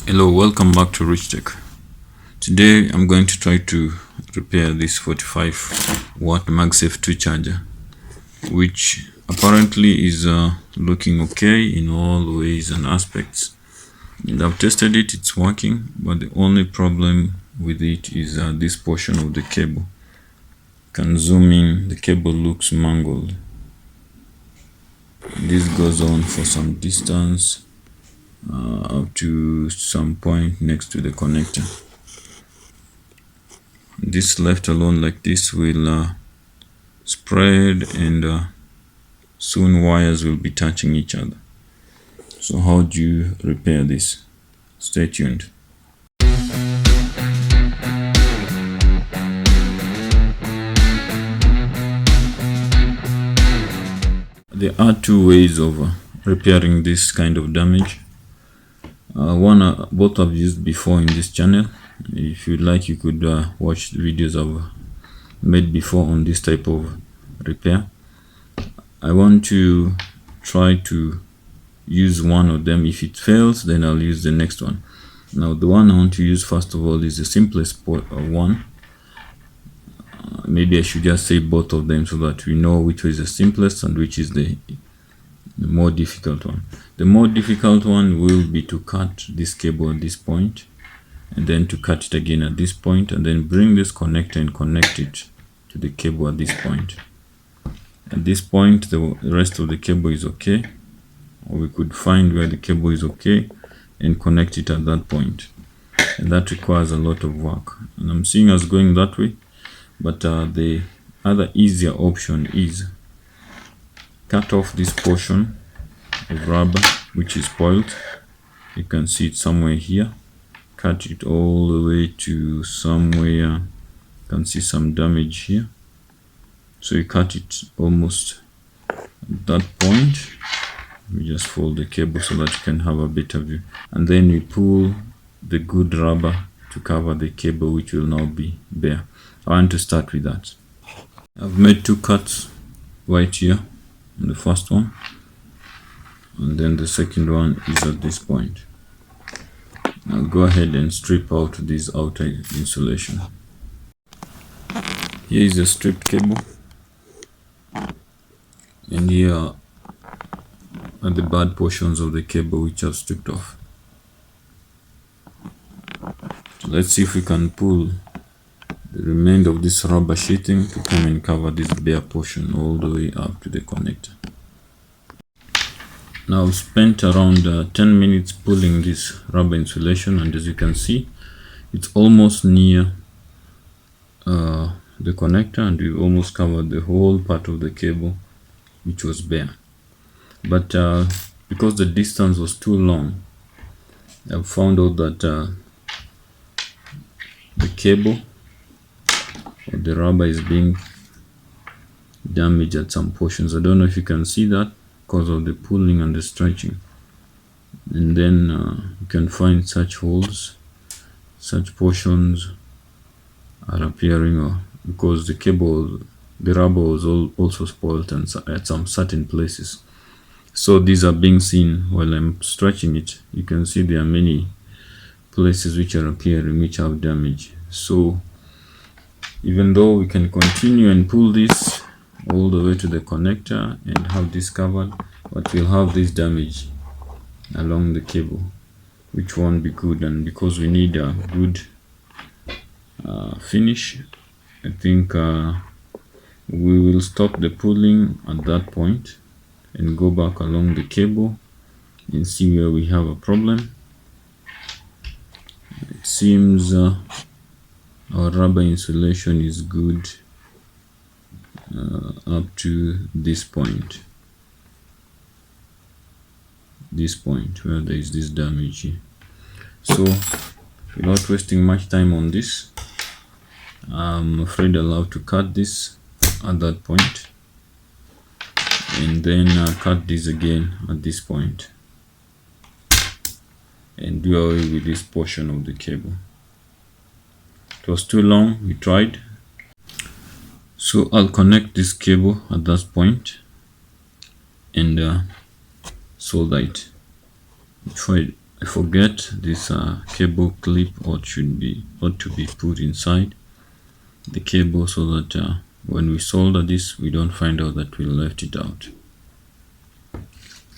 Hello, welcome back to Rich Tech. Today I'm going to try to repair this 45 watt Magsafe 2 charger, which apparently is looking okay in all ways and aspects. And I've tested it, it's working, but the only problem with it is this portion of the cable. You can zoom in, the cable looks mangled. This goes on for some distance up to some point next to the connector. This left alone like this will spread, and soon wires will be touching each other. So how do you repair this? Stay tuned. There are two ways of repairing this kind of damage. Both I've used before in this channel. If you'd like, you could watch the videos I've made before on this type of repair. I want to try to use one of them. If it fails, then I'll use the next one. Now the one I want to use first of all is the simplest one. Maybe I should just say both of them so that we know which is the simplest and which is the more difficult one. The more difficult one will be to cut this cable at this point, and then to cut it again at this point, and then bring this connector and connect it to the cable at this point. At this point, the rest of the cable is okay, or we could find where the cable is okay and connect it at that point. And that requires a lot of work, and I'm seeing us going that way. But the other easier option is cut off this portion of rubber which is spoiled. You can see it somewhere here. Cut it all the way to somewhere. You can see some damage here. So you cut it almost at that point. We just fold the cable so that you can have a better view. And then we pull the good rubber to cover the cable, which will now be bare. I want to start with that. I've made two cuts right here on the first one, and then the second one is at this point. I'll go ahead and strip out this outer insulation. Here is a stripped cable, and here are the bad portions of the cable which I've stripped off. So let's see if we can pull the remainder of this rubber sheeting to come and cover this bare portion all the way up to the connector. Now I've spent around 10 minutes pulling this rubber insulation, and as you can see, it's almost near the connector, and we've almost covered the whole part of the cable which was bare. But because the distance was too long, I've found out that the cable or the rubber is being damaged at some portions. I don't know if you can see that because of the pulling and the stretching. And then you can find such holes, such portions are appearing because the rubber was also spoiled and at some certain places. So these are being seen while I'm stretching it. You can see there are many places which are appearing which have damage. So even though we can continue and pull this all the way to the connector and have this covered, but we'll have this damage along the cable, which won't be good. And because we need a good finish, I think we will stop the pulling at that point and go back along the cable and see where we have a problem. It seems our rubber insulation is good up to this point where there is this damage here. So without wasting much time on this, I'm afraid I'll have to cut this at that point, and then cut this again at this point, and do away with this portion of the cable. It was too long, we tried. So I'll connect this cable at that point and solder it. Before forget this cable clip ought to be put inside the cable so that when we solder this we don't find out that we left it out.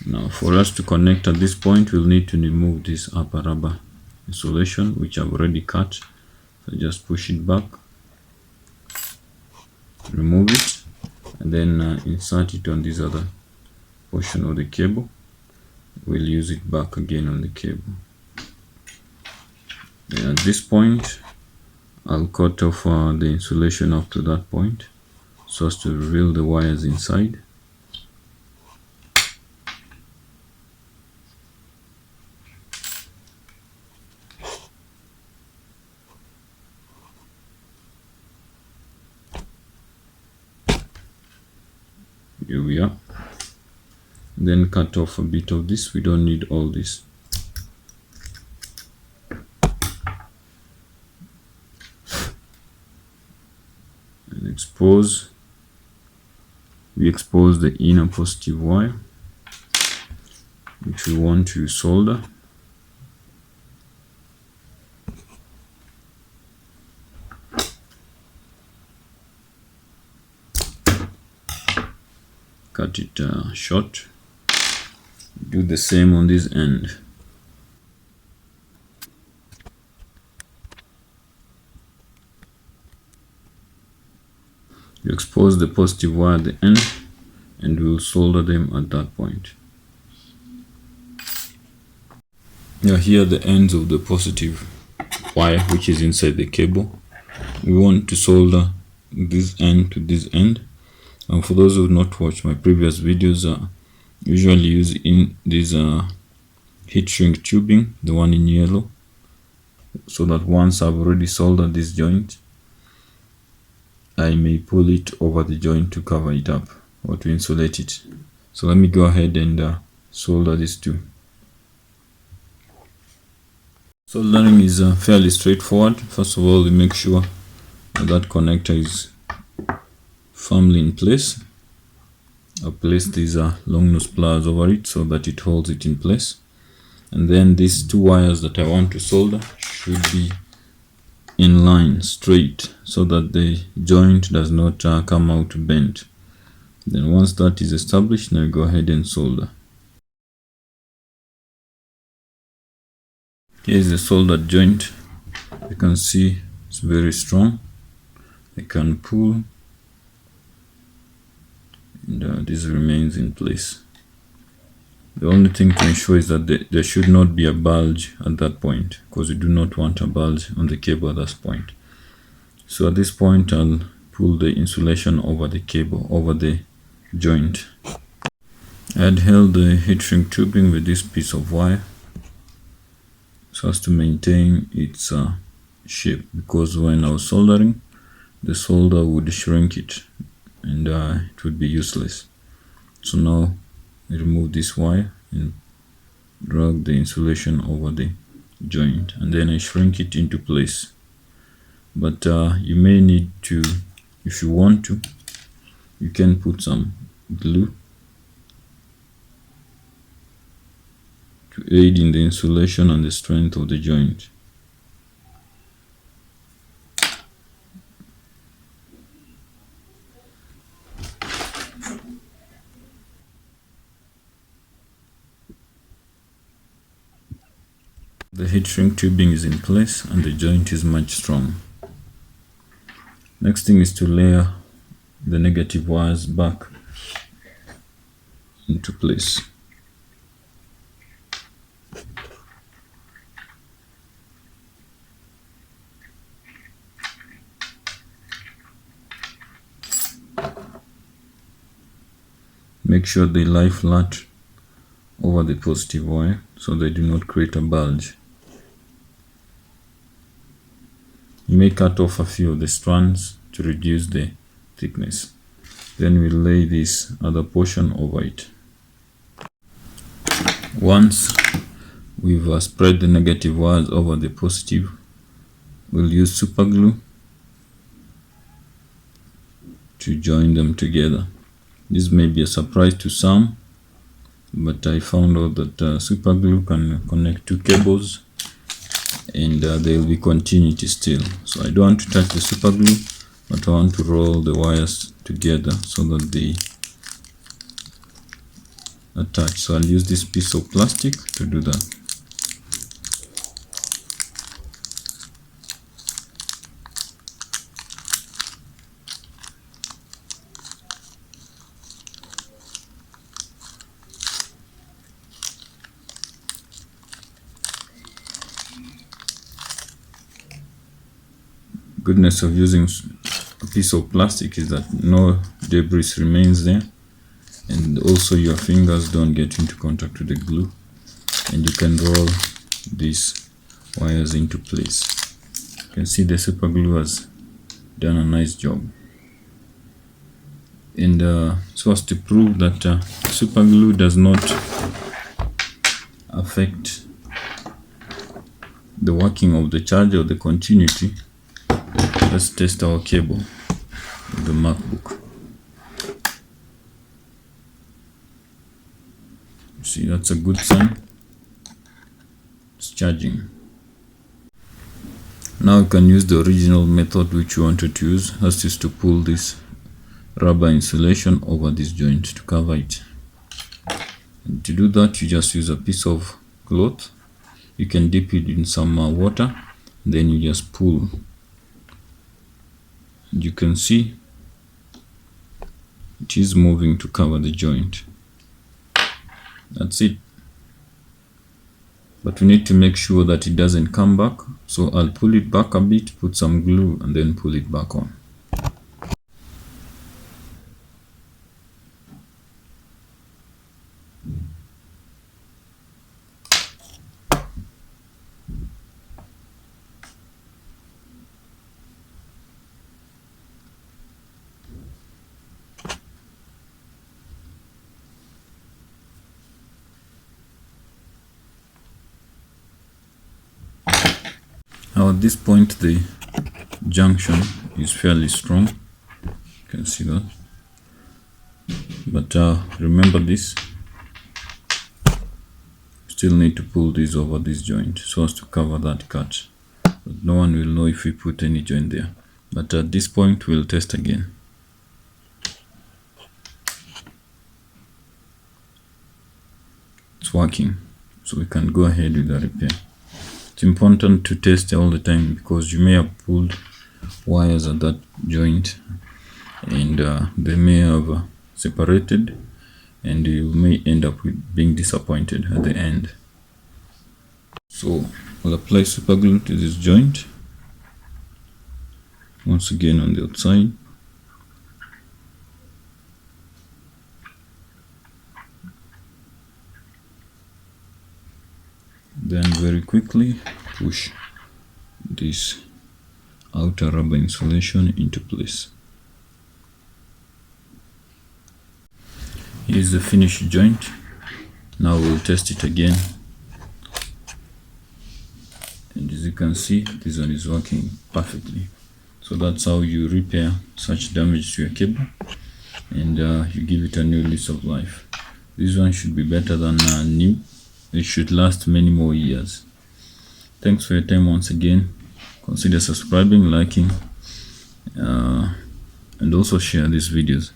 Now for us to connect at this point, we'll need to remove this upper rubber insulation which I've already cut. So just push it back, remove it, and then insert it on this other portion of the cable. We'll use it back again on the cable. Then at this point I'll cut off the insulation up to that point so as to reveal the wires inside. Here we are. Then cut off a bit of this, we don't need all this. And we expose the inner positive wire which we want to solder. Cut it short. Do the same on this end. You expose the positive wire at the end and we'll solder them at that point. Now here are the ends of the positive wire which is inside the cable. We want to solder this end to this end. And for those who have not watched my previous videos, usually use in this heat shrink tubing, the one in yellow, so that once I've already soldered this joint, I may pull it over the joint to cover it up or to insulate it. So let me go ahead and solder this too. Soldering is fairly straightforward. First of all, we make sure that connector is firmly in place. I'll place these long nose pliers over it so that it holds it in place. And then these two wires that I want to solder should be in line straight so that the joint does not come out bent. Then once that is established, now go ahead and solder. Here is the soldered joint. You can see it's very strong. I can pull and this remains in place. The only thing to ensure is that there should not be a bulge at that point, because we do not want a bulge on the cable at this point. So at this point I'll pull the insulation over the cable, over the joint. I had held the heat shrink tubing with this piece of wire so as to maintain its shape, because when I was soldering, the solder would shrink it and it would be useless. So now I remove this wire and drag the insulation over the joint, and then I shrink it into place. But you may need to, if you want to, you can put some glue to aid in the insulation and the strength of the joint. The heat shrink tubing is in place and the joint is much strong. Next thing is to layer the negative wires back into place. Make sure they lie flat over the positive wire so they do not create a bulge. You may cut off a few of the strands to reduce the thickness. Then we'll lay this other portion over it. Once we've spread the negative wires over the positive, we'll use super glue to join them together. This may be a surprise to some, but I found out that super glue can connect two cables and there will be continuity still. So I don't want to touch the super glue, but I want to roll the wires together so that they attach. So I'll use this piece of plastic to do that. Goodness of using a piece of plastic is that no debris remains there, and also your fingers don't get into contact with the glue, and you can roll these wires into place. You can see the super glue has done a nice job. And so as to prove that super glue does not affect the working of the charger or the continuity, let's test our cable with the MacBook. See, that's a good sign. It's charging. Now you can use the original method which you wanted to use, that is to pull this rubber insulation over this joint to cover it. And to do that, you just use a piece of cloth. You can dip it in some water, then you just pull. You can see it is moving to cover the joint. That's it. But we need to make sure that it doesn't come back, so I'll pull it back a bit, put some glue, and then pull it back on. Now at this point the junction is fairly strong, you can see that, but remember this, you still need to pull this over this joint so as to cover that cut, but no one will know if we put any joint there. But at this point we'll test again. It's working, so we can go ahead with the repair. It's important to test all the time because you may have pulled wires at that joint and they may have separated, and you may end up with being disappointed at the end. So I'll apply super glue to this joint once again on the outside. Then very quickly push this outer rubber insulation into place. Here's the finished joint. Now we'll test it again, and as you can see, this one is working perfectly. So that's how you repair such damage to your cable, and you give it a new lease of life. This one should be better than new. It should last many more years. Thanks for your time once again. Consider subscribing, liking, and also share these videos.